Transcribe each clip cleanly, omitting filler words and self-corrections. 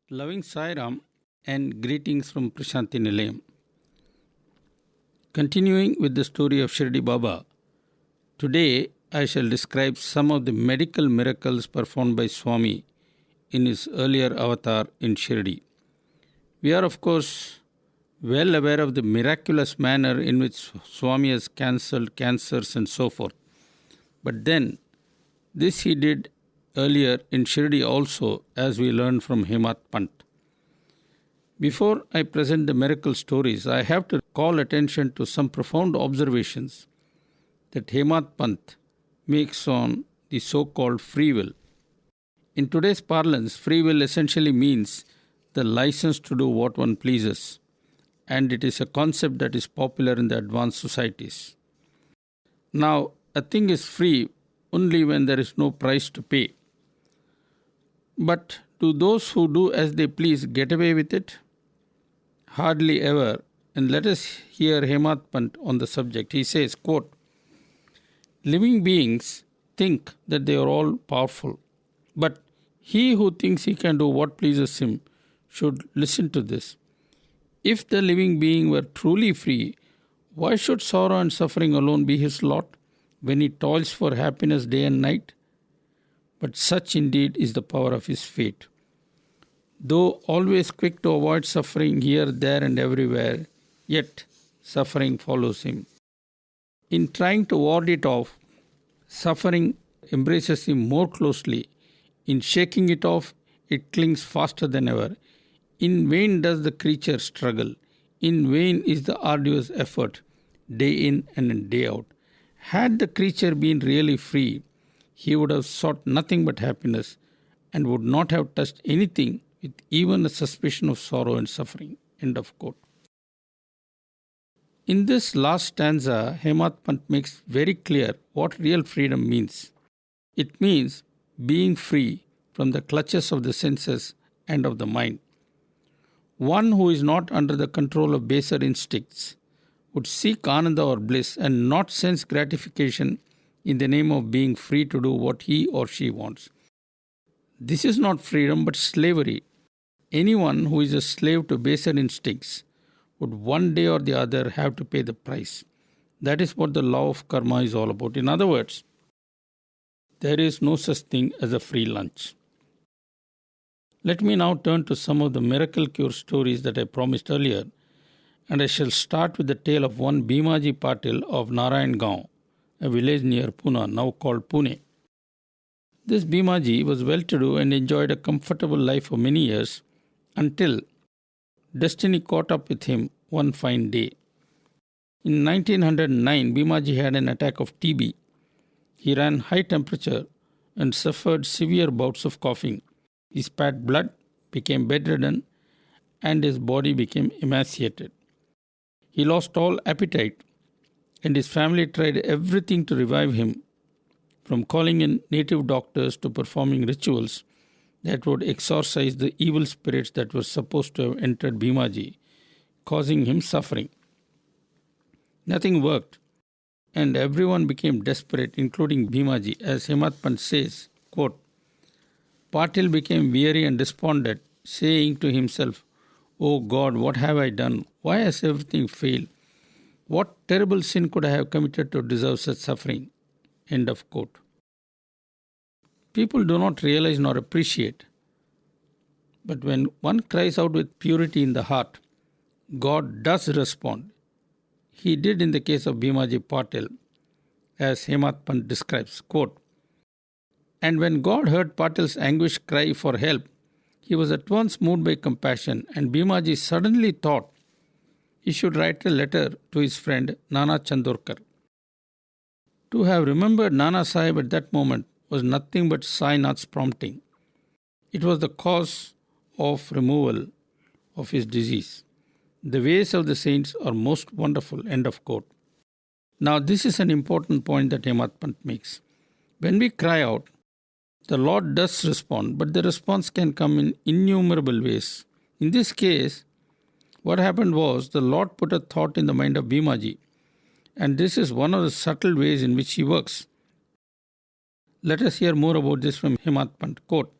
Loving Sai Ram and greetings from Prashanti Nilayam. Continuing with the story of Shirdi Baba, today I shall describe some of the medical miracles performed by Swami in his earlier avatar in Shirdi. We are of course well aware of the miraculous manner in which Swami has cancelled cancers and so forth. But then, this he did earlier in Shirdi also, as we learned from Hemat Pant. Before I present the miracle stories, I have to call attention to some profound observations that Hemat Pant makes on the so-called free will. In today's parlance, free will essentially means the license to do what one pleases, and it is a concept that is popular in the advanced societies. Now, a thing is free only when there is no price to pay. But do those who do as they please get away with it? Hardly ever. And let us hear Hemat Pant on the subject. He says, quote, "Living beings think that they are all powerful, but he who thinks he can do what pleases him should listen to this. If the living being were truly free, why should sorrow and suffering alone be his lot when he toils for happiness day and night? But such indeed is the power of his fate. Though always quick to avoid suffering here, there and everywhere, yet suffering follows him. In trying to ward it off, suffering embraces him more closely. In shaking it off, it clings faster than ever. In vain does the creature struggle. In vain is the arduous effort, day in and day out. Had the creature been really free, he would have sought nothing but happiness and would not have touched anything with even a suspicion of sorrow and suffering." End of quote. In this last stanza, Hemat Pant makes very clear what real freedom means. It means being free from the clutches of the senses and of the mind. One who is not under the control of baser instincts would seek ananda or bliss and not sense gratification in the name of being free to do what he or she wants. This is not freedom but slavery. Anyone who is a slave to baser instincts would one day or the other have to pay the price. That is what the law of karma is all about. In other words, there is no such thing as a free lunch. Let me now turn to some of the miracle cure stories that I promised earlier, and I shall start with the tale of one Bhimaji Patil of Narayangaon, a village near Pune, now called Pune. This Bhimaji was well-to-do and enjoyed a comfortable life for many years until destiny caught up with him one fine day. In 1909, Bhimaji had an attack of TB. He ran high temperature and suffered severe bouts of coughing. He spat blood, became bedridden, and his body became emaciated. He lost all appetite, and his family tried everything to revive him, from calling in native doctors to performing rituals that would exorcise the evil spirits that were supposed to have entered Bhimaji, causing him suffering. Nothing worked, and everyone became desperate, including Bhimaji. As Hemat Pant says, quote, "Patil became weary and despondent, saying to himself, 'Oh God, what have I done? Why has everything failed? What terrible sin could I have committed to deserve such suffering?'" End of quote. People do not realize nor appreciate, but when one cries out with purity in the heart, God does respond. He did in the case of Bhimaji Patil, as Hemat Pant describes, quote, "And when God heard Patil's anguished cry for help, he was at once moved by compassion, and Bhimaji suddenly thought he should write a letter to his friend Nana Chandorkar. To have remembered Nana Sahib at that moment was nothing but Sainath's prompting. It was the cause of removal of his disease. The ways of the saints are most wonderful." End of quote. Now this is an important point that Hemat Pant makes. When we cry out, the Lord does respond, but the response can come in innumerable ways. In this case, what happened was the Lord put a thought in the mind of Bhimaji, and this is one of the subtle ways in which he works. Let us hear more about this from Hemat Pant. Quote,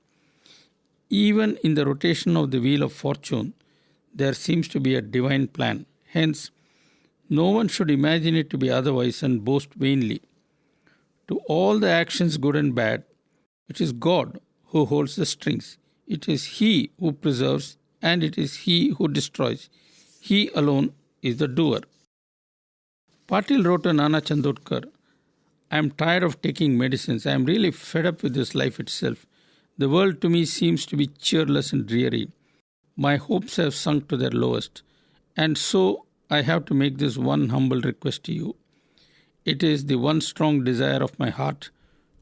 Even in the rotation of the wheel of fortune, there seems to be a divine plan. Hence, no one should imagine it to be otherwise and boast vainly. To all the actions good and bad, it is God who holds the strings. It is He who preserves and it is He who destroys. He alone is the doer. Patil wrote to Nana Chandorkar, I am tired of taking medicines. I am really fed up with this life itself. The world to me seems to be cheerless and dreary. My hopes have sunk to their lowest. And so I have to make this one humble request to you. It is the one strong desire of my heart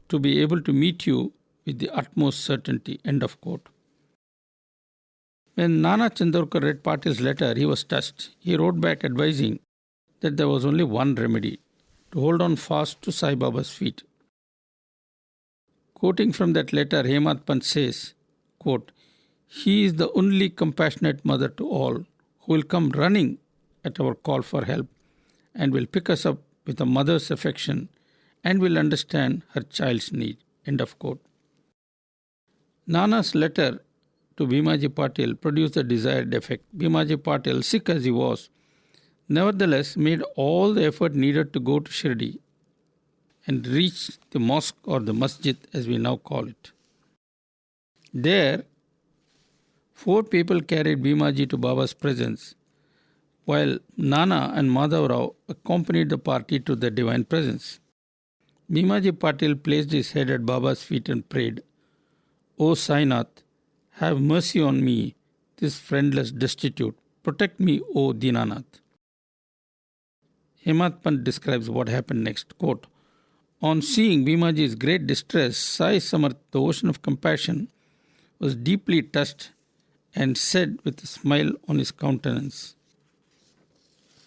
to be able to meet you with the utmost certainty. End of quote. When Nana Chandorkar read Patil's letter, he was touched. He wrote back advising that there was only one remedy, to hold on fast to Sai Baba's feet. Quoting from that letter, Hemant Pant says, quote, He is the only compassionate mother to all, who will come running at our call for help and will pick us up with a mother's affection and will understand her child's need. End of quote. Nana's letter to Bhimaji Patil produced the desired effect. Bhimaji Patil, sick as he was, nevertheless made all the effort needed to go to Shirdi and reach the mosque or the masjid as we now call it. There, 4 people carried Bhimaji to Baba's presence, while Nana and Madhav Rao accompanied the party to the divine presence. Bhimaji Patil placed his head at Baba's feet and prayed, O Sainath, have mercy on me, this friendless destitute. Protect me, O Dinanath. Hemant Pant describes what happened next. Quote, On seeing Bhimaji's great distress, Sai Samarth, the ocean of compassion, was deeply touched and said with a smile on his countenance,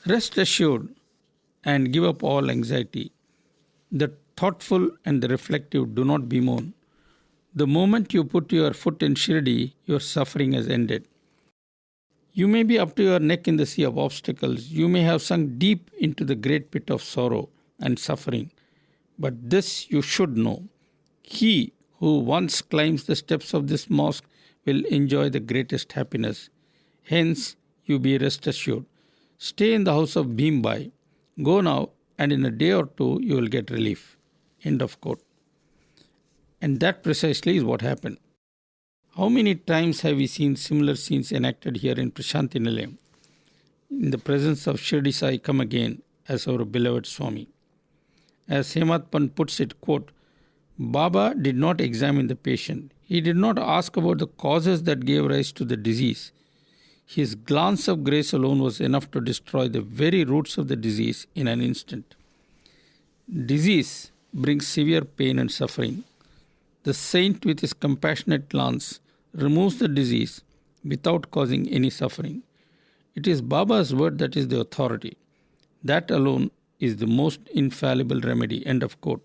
Rest assured and give up all anxiety. The thoughtful and the reflective do not bemoan. The moment you put your foot in Shirdi, your suffering has ended. You may be up to your neck in the sea of obstacles. You may have sunk deep into the great pit of sorrow and suffering. But this you should know. He who once climbs the steps of this mosque will enjoy the greatest happiness. Hence, you be rest assured. Stay in the house of Bhimbai. Go now, and in a day or two you will get relief. End of quote. And that precisely is what happened. How many times have we seen similar scenes enacted here in Prashanti Nilayam, in the presence of Shirdi Sai come again as our beloved Swami? As Hemant Pant puts it, quote, Baba did not examine the patient. He did not ask about the causes that gave rise to the disease. His glance of grace alone was enough to destroy the very roots of the disease in an instant. Disease brings severe pain and suffering. The saint with his compassionate glance removes the disease without causing any suffering. It is Baba's word that is the authority. That alone is the most infallible remedy. End of quote.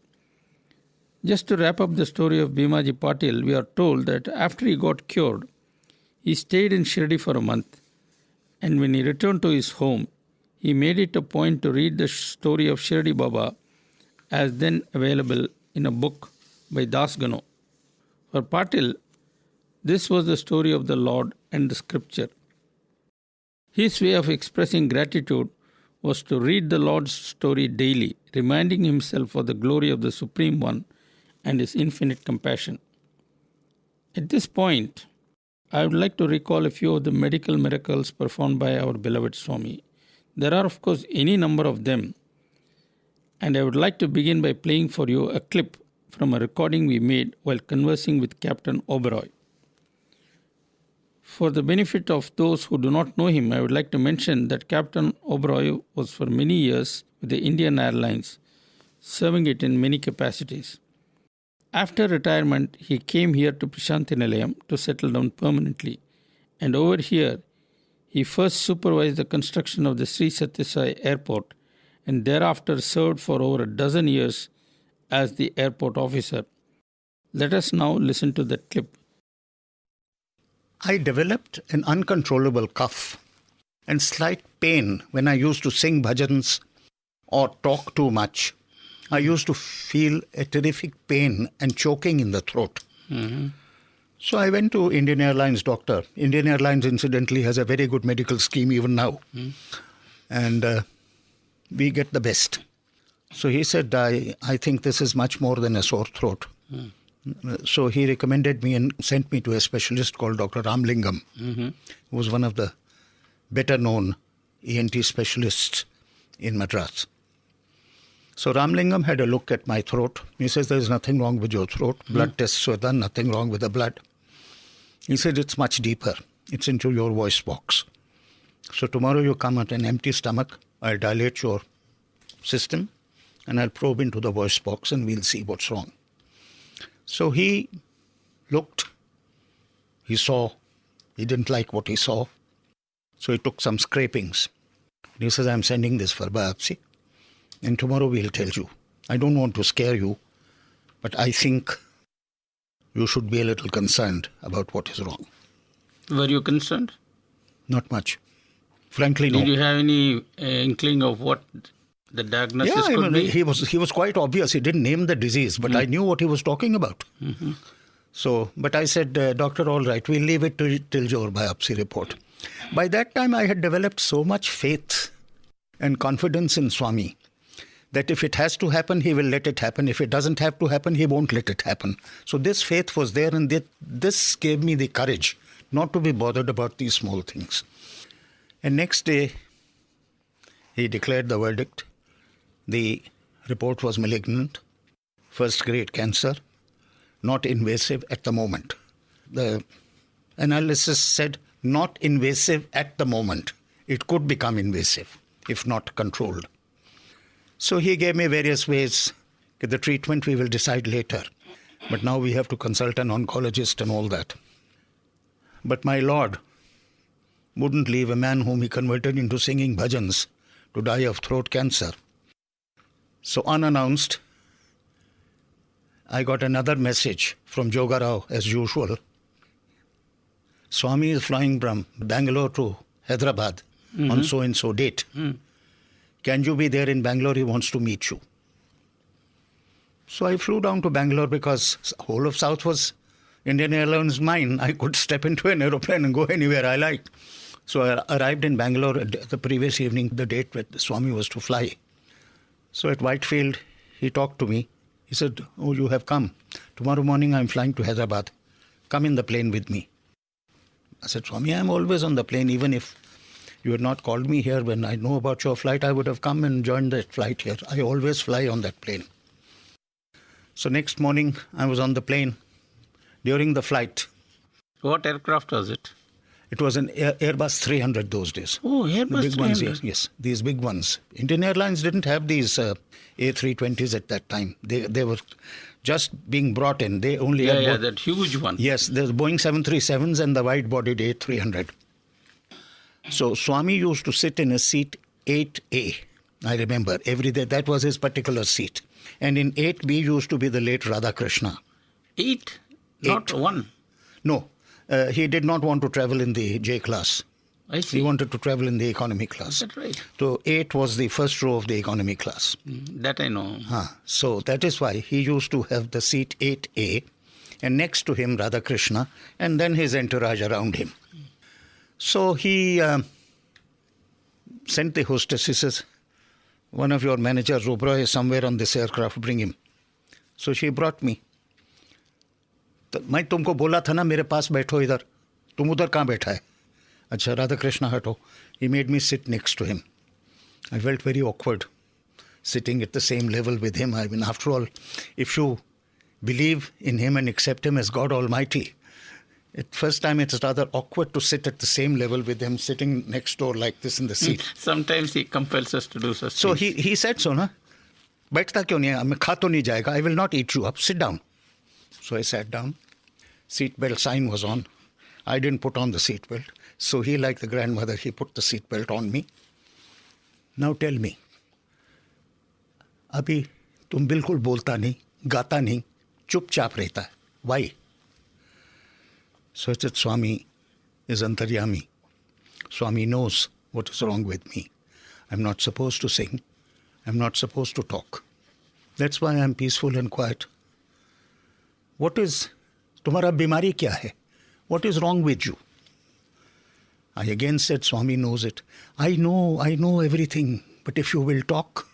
Just to wrap up the story of Bhimaji Patil, we are told that after he got cured, he stayed in Shirdi for a month, and when he returned to his home, he made it a point to read the story of Shirdi Baba as then available in a book by Das Gano. For Patil, this was the story of the Lord and the scripture. His way of expressing gratitude was to read the Lord's story daily, reminding himself of the glory of the Supreme One and his infinite compassion. At this point, I would like to recall a few of the medical miracles performed by our beloved Swami. There are, of course, any number of them, and I would like to begin by playing for you a clip from a recording we made while conversing with Captain Oberoi. For the benefit of those who do not know him, I would like to mention that Captain Oberoi was for many years with the Indian Airlines, serving it in many capacities. After retirement, he came here to Prashanti Nilayam to settle down permanently, and over here, he first supervised the construction of the Sri Sathya Sai Airport and thereafter served for over a dozen years as the airport officer. Let us now listen to that clip. I developed an uncontrollable cough and slight pain when I used to sing bhajans or talk too much. I used to feel a terrific pain and choking in the throat. So I went to Indian Airlines doctor. Indian Airlines, incidentally, has a very good medical scheme even now. And we get the best. So he said, I think this is much more than a sore throat. So he recommended me and sent me to a specialist called Dr. Ramlingam, who was one of the better-known ENT specialists in Madras. So Ramlingam had a look at my throat. He says, there is nothing wrong with your throat. Blood tests were done, nothing wrong with the blood. He said, it's much deeper. It's into your voice box. So tomorrow you come at an empty stomach. I'll dilate your system and I'll probe into the voice box and we'll see what's wrong. So he looked, he saw, he didn't like what he saw. So he took some scrapings. He says, I'm sending this for biopsy and tomorrow we'll tell you. I don't want to scare you, but I think you should be a little concerned about what is wrong. Were you concerned? Not much. Frankly, no. Did you have any inkling of what the diagnosis could be? He was quite obvious. He didn't name the disease, but I knew what he was talking about. So, but I said, doctor, all right, we'll leave it till your biopsy report. By that time, I had developed so much faith and confidence in Swami that if it has to happen, he will let it happen. If it doesn't have to happen, he won't let it happen. So this faith was there, and this gave me the courage not to be bothered about these small things. And next day, he declared the verdict. The report was malignant, first-grade cancer, not invasive at the moment. The analysis said not invasive at the moment. It could become invasive if not controlled. So he gave me various ways. The treatment we will decide later. But now we have to consult an oncologist and all that. But my Lord wouldn't leave a man whom he converted into singing bhajans to die of throat cancer. So unannounced, I got another message from Jogarao as usual. Swami is flying from Bangalore to Hyderabad on so-and-so date. Can you be there in Bangalore? He wants to meet you. So I flew down to Bangalore because whole of South was Indian Airlines mine. I could step into an aeroplane and go anywhere I liked. So I arrived in Bangalore the previous evening, the date when Swami was to fly. So at Whitefield, he talked to me. He said, oh, you have come. Tomorrow morning I'm flying to Hyderabad. Come in the plane with me. I said, Swami, I'm always on the plane. Even if you had not called me here when I know about your flight, I would have come and joined that flight here. I always fly on that plane. So next morning, I was on the plane. During the flight. What aircraft was it? It was an Airbus 300 those days. Oh, Airbus the big 300. Ones, yes, these big ones. Indian Airlines didn't have these A320s at that time. They were just being brought in. They only had that huge one. Yes, there's Boeing 737s and the wide-bodied A300. So Swami used to sit in a seat 8A. I remember every day. That was his particular seat. And in 8B used to be the late Radhakrishna. 8? Not 1? No. He did not want to travel in the J class. I see. He wanted to travel in the economy class. Is that right? So 8 was the first row of the economy class. That I know. So that is why he used to have the seat 8A and next to him Radhakrishna and then his entourage around him. So he sent the hostess. He says, one of your managers, Rubra, is somewhere on this aircraft. Bring him. So she brought me. मैं तुमको बोला था ना मेरे पास बैठो इधर तुम उधर कहाँ बैठा है अच्छा राधा कृष्णा हटो he made me sit next to him. I felt very awkward sitting at the same level with him. I mean, after all, if you believe in him and accept him as God Almighty, at first time it's rather awkward to sit at the same level with him sitting next door like this in the seat. Sometimes he compels us to do such So things. he said so ना बैठता क्यों नहीं है मैं खा तो नहीं जाएगा I will not eat you up, sit down. So I sat down. Seat belt sign was on. I didn't put on the seat belt. So he, like the grandmother, he put the seat belt on me. Now tell me, अभी तुम बिल्कुल बोलता नहीं, गाता नहीं, चुपचाप रहता है. Why? So I said, Swami is antaryami. Swami knows what is wrong with me. I'm not supposed to sing. I'm not supposed to talk. That's why I'm peaceful and quiet. What is तुम्हारा बीमारी क्या है? What is wrong with you? I again said, Swami knows it. I know everything. But if you will talk,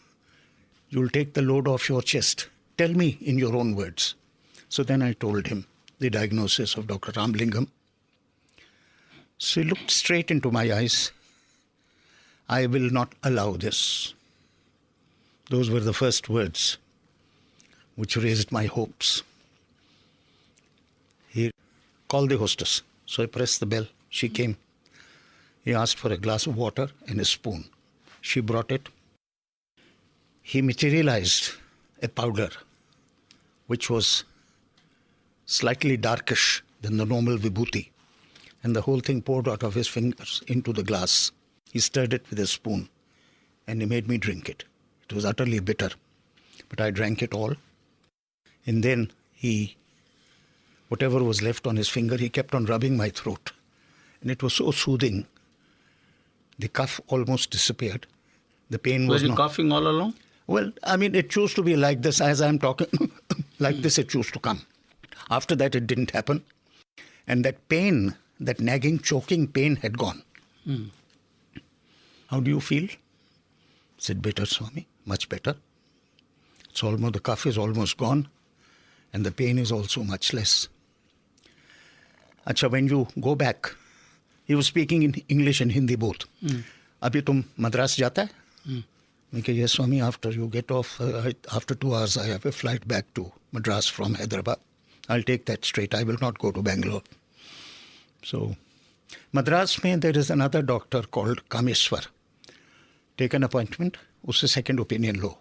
you'll take the load off your chest. Tell me in your own words. So then I told him the diagnosis of Dr. Ramlingam. So he looked straight into my eyes. I will not allow this. Those were the first words which raised my hopes. He called the hostess. So I pressed the bell. She came. He asked for a glass of water and a spoon. She brought it. He materialized a powder which was slightly darkish than the normal vibhuti, and the whole thing poured out of his fingers into the glass. He stirred it with a spoon and he made me drink it. It was utterly bitter, but I drank it all. And then whatever was left on his finger, he kept on rubbing my throat. And it was so soothing. The cough almost disappeared. The pain was you coughing all along? Well, I mean, it used to be like this. As I'm talking, like this, it used to come. After that, it didn't happen. And that pain, that nagging, choking pain had gone. How do you feel? I said, better, Swami, much better. The cough is almost gone. And the pain is also much less. Acha, when you go back, he was speaking in English and Hindi both. Abhi tum Madras jata hai? I said, yes, Swami, after you get off, after 2 hours, I have a flight back to Madras from Hyderabad. I'll take that straight. I will not go to Bangalore. So, Madras mein there is another doctor called Kameswar. Take an appointment, usse second opinion lo.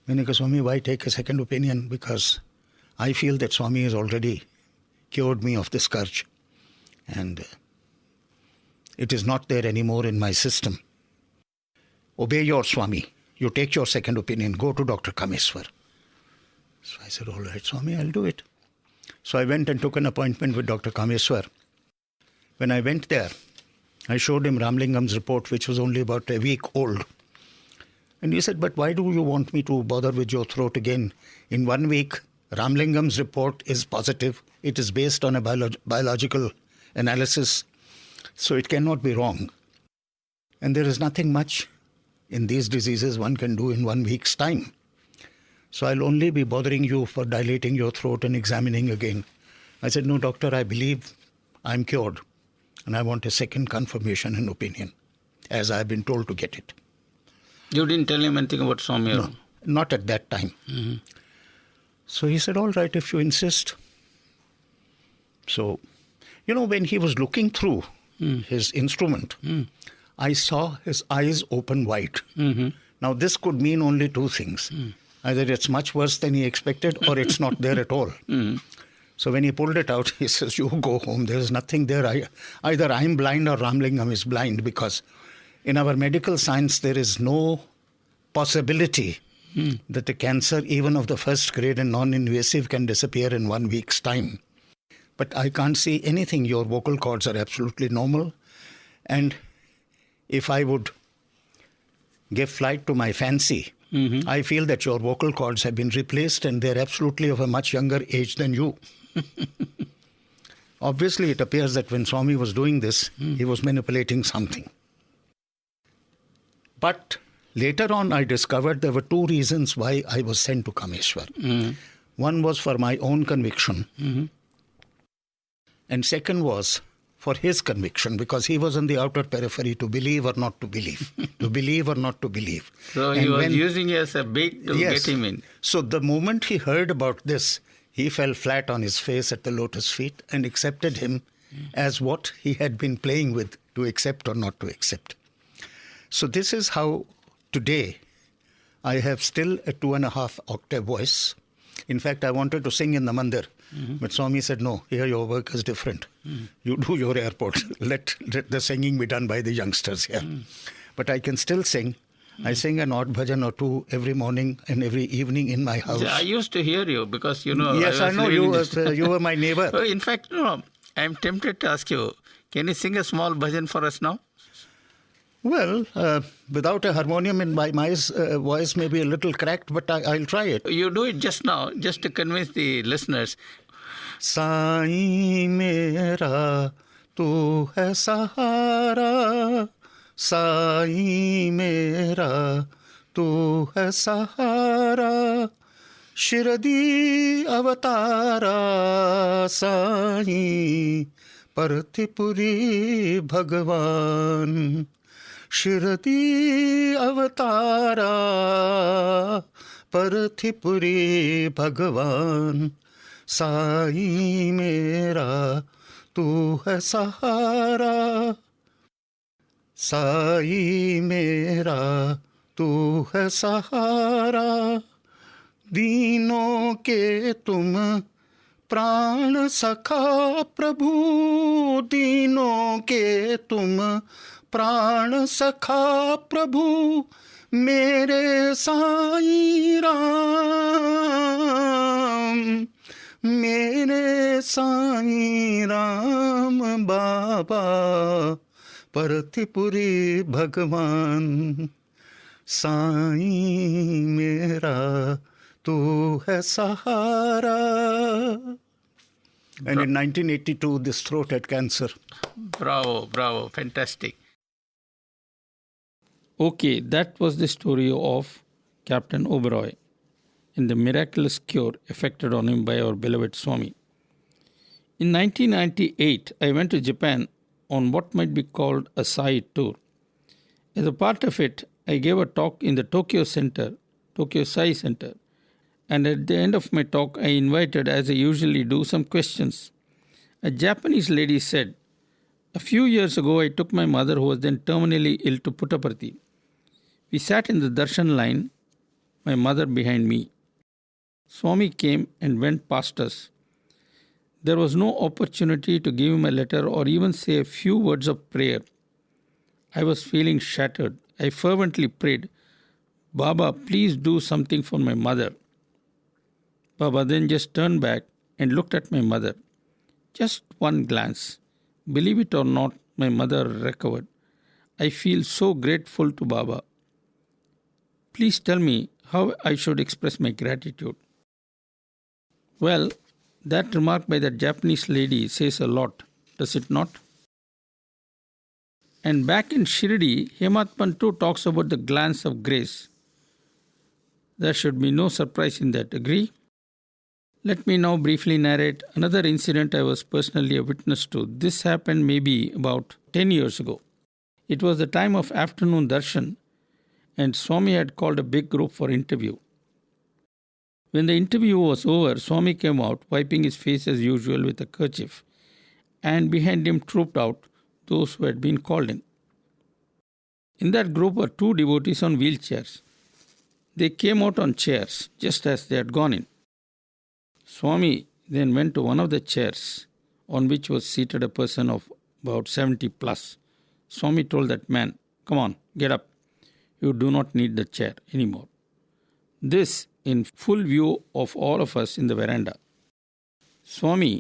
Maine kaha, Swami, why take a second opinion? Because I feel that Swami has already cured me of the scourge. And it is not there anymore in my system. Obey your Swami. You take your second opinion. Go to Dr. Kameswar. So I said, all right, Swami, I'll do it. So I went and took an appointment with Dr. Kameswar. When I went there, I showed him Ramlingam's report, which was only about a week old. And he said, but why do you want me to bother with your throat again? In 1 week, Ramlingam's report is positive. It is based on a biological analysis. So it cannot be wrong. And there is nothing much in these diseases one can do in 1 week's time. So I'll only be bothering you for dilating your throat and examining again. I said, no, doctor, I believe I'm cured. And I want a second confirmation and opinion, as I've been told to get it. You didn't tell him anything about Swami? No, not at that time. Mm-hmm. So he said, all right, if you insist. So, when he was looking through his instrument, I saw his eyes open wide. Mm-hmm. Now, this could mean only two things. Either it's much worse than he expected or it's not there at all. So when he pulled it out, he says, you go home. There's nothing there. Either I'm blind or Ramlingam is blind, because in our medical science, there is no possibility that the cancer, even of the first grade and non-invasive, can disappear in 1 week's time. But I can't see anything. Your vocal cords are absolutely normal. And if I would give flight to my fancy, I feel that your vocal cords have been replaced and they're absolutely of a much younger age than you. Obviously, it appears that when Swami was doing this, he was manipulating something. But later on, I discovered there were two reasons why I was sent to Kameshwar. One was for my own conviction. And second was for his conviction, because he was on the outer periphery to believe or not to believe, to believe or not to believe. So he was using it as a bait to get him in. So the moment he heard about this, he fell flat on his face at the lotus feet and accepted him as what he had been playing with, to accept or not to accept. So this is how today I have still a 2.5 octave voice. In fact, I wanted to sing in the mandir. But Swami said, no, here your work is different. You do your airport. Let the singing be done by the youngsters here. But I can still sing. I sing an odd bhajan or two every morning and every evening in my house. I used to hear you because, Yes, I know. You were my neighbor. In fact, I'm tempted to ask you, can you sing a small bhajan for us now? Well, without a harmonium in my voice may be a little cracked, but I'll try it. You do it just now, just to convince the listeners. Sai मेरा तू है सहारा, साईं मेरा तू है सहारा, शिरडी अवतारा साईं परथिपुरी भगवान, शिरडी अवतारा परथिपुरी भगवान, साईं मेरा तू है सहारा, साईं मेरा तू है सहारा, दीनों के तुम प्राण सखा प्रभु, दीनों के तुम प्राण सखा प्रभु, मेरे साईं राम, मेरे साईं राम बाबा परथिपुरी भगवान, साईं मेरा तू है सहारा. And in 1982, this throat had cancer. Bravo, fantastic. Okay, that was the story of Captain Oberoi and the miraculous cure effected on him by our beloved Swami. In 1998, I went to Japan on what might be called a Sai tour. As a part of it, I gave a talk in the Tokyo Sai Center. And at the end of my talk, I invited, as I usually do, some questions. A Japanese lady said, "A few years ago, I took my mother, who was then terminally ill, to Puttaparthi. We sat in the darshan line, my mother behind me. Swami came and went past us. There was no opportunity to give him a letter or even say a few words of prayer. I was feeling shattered. I fervently prayed, 'Baba, please do something for my mother.' Baba then just turned back and looked at my mother. Just one glance. Believe it or not, my mother recovered. I feel so grateful to Baba. Please tell me how I should express my gratitude." Well, that remark by that Japanese lady says a lot, does it not? And back in Shirdi, Hematpan too talks about the glance of grace. There should be no surprise in that, agree? Let me now briefly narrate another incident I was personally a witness to. This happened maybe about 10 years ago. It was the time of afternoon darshan, and Swami had called a big group for interview. When the interview was over, Swami came out, wiping his face as usual with a kerchief, and behind him trooped out those who had been called in. In that group were two devotees on wheelchairs. They came out on chairs, just as they had gone in. Swami then went to one of the chairs on which was seated a person of about 70 plus. Swami told that man, "Come on, get up. You do not need the chair anymore." This in full view of all of us in the veranda. Swami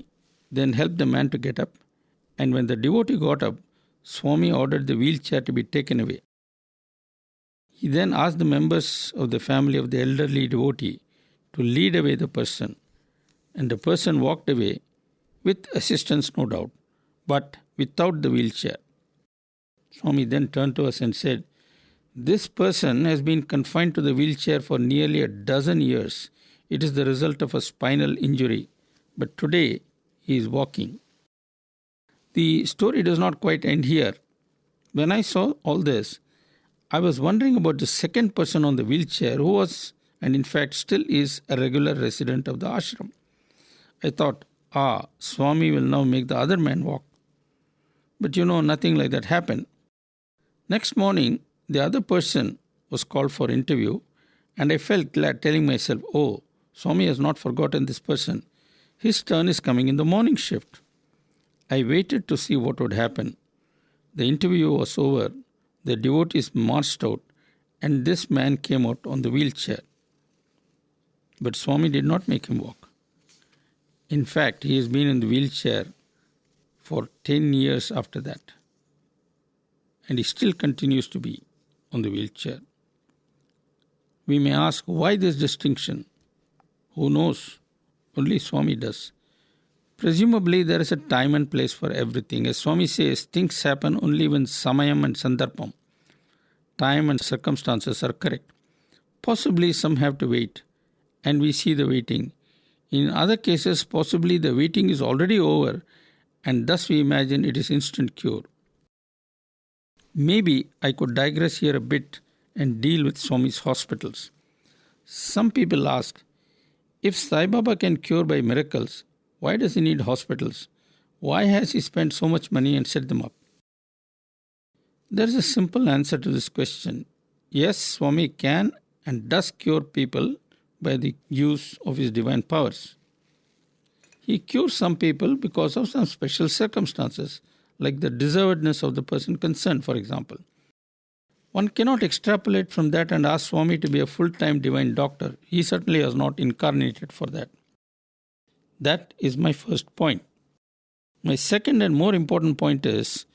then helped the man to get up, and when the devotee got up, Swami ordered the wheelchair to be taken away. He then asked the members of the family of the elderly devotee to lead away the person, and the person walked away with assistance, no doubt, but without the wheelchair. Swami then turned to us and said, "This person has been confined to the wheelchair for nearly a dozen years. It is the result of a spinal injury, but today he is walking." The story does not quite end here. When I saw all this, I was wondering about the second person on the wheelchair who was, and in fact still is, a regular resident of the ashram. I thought, Swami will now make the other man walk. But nothing like that happened. Next morning, the other person was called for interview, and I felt glad, telling myself, Swami has not forgotten this person. His turn is coming in the morning shift. I waited to see what would happen. The interview was over, the devotees marched out, and this man came out on the wheelchair. But Swami did not make him walk. In fact, he has been in the wheelchair for 10 years after that. And he still continues to be on the wheelchair. We may ask, why this distinction? Who knows? Only Swami does. Presumably, there is a time and place for everything. As Swami says, things happen only when samayam and sandarpam, time and circumstances, are correct. Possibly some have to wait, and we see the waiting. In other cases, possibly the waiting is already over, and thus we imagine it is instant cure. Maybe I could digress here a bit and deal with Swami's hospitals. Some people ask, if Sai Baba can cure by miracles, why does he need hospitals? Why has he spent so much money and set them up? There is a simple answer to this question. Yes, Swami can and does cure people by the use of his divine powers. He cures some people because of some special circumstances, like the deservedness of the person concerned, for example. One cannot extrapolate from that and ask Swami to be a full-time divine doctor. He certainly has not incarnated for that. That is my first point. My second and more important point is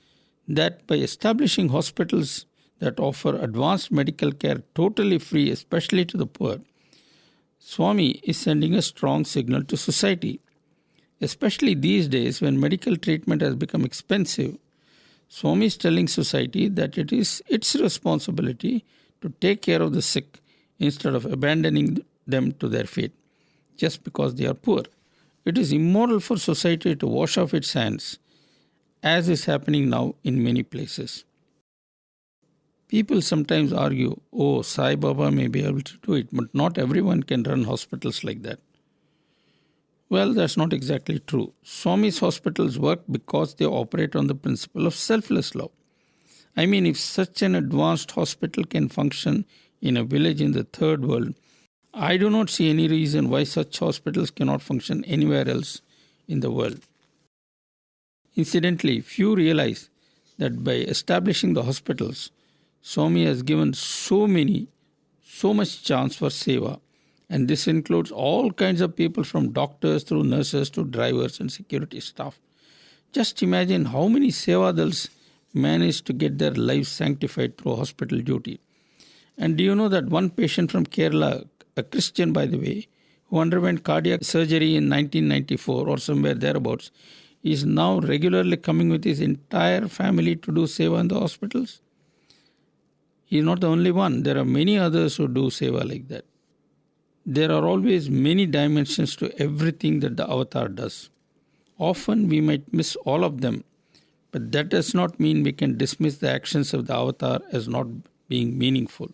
that by establishing hospitals that offer advanced medical care totally free, especially to the poor, Swami is sending a strong signal to society. Especially these days when medical treatment has become expensive, Swami is telling society that it is its responsibility to take care of the sick instead of abandoning them to their fate just because they are poor. It is immoral for society to wash off its hands, as is happening now in many places. People sometimes argue, oh, Sai Baba may be able to do it, but not everyone can run hospitals like that. Well, that's not exactly true. Swami's hospitals work because they operate on the principle of selfless love. I mean, if such an advanced hospital can function in a village in the third world, I do not see any reason why such hospitals cannot function anywhere else in the world. Incidentally, few realize that by establishing the hospitals, Swami has given so much chance for seva, and this includes all kinds of people from doctors through nurses to drivers and security staff. Just imagine how many sevadals manage to get their lives sanctified through hospital duty. And do you know that one patient from Kerala, a Christian by the way, who underwent cardiac surgery in 1994 or somewhere thereabouts, is now regularly coming with his entire family to do seva in the hospitals? He is not the only one. There are many others who do seva like that. There are always many dimensions to everything that the avatar does. Often we might miss all of them, but that does not mean we can dismiss the actions of the avatar as not being meaningful.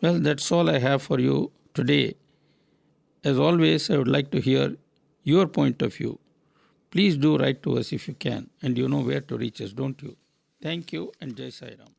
Well, that's all I have for you today. As always, I would like to hear your point of view. Please do write to us if you can, and you know where to reach us, don't you? Thank you, and Jai Sai Ram.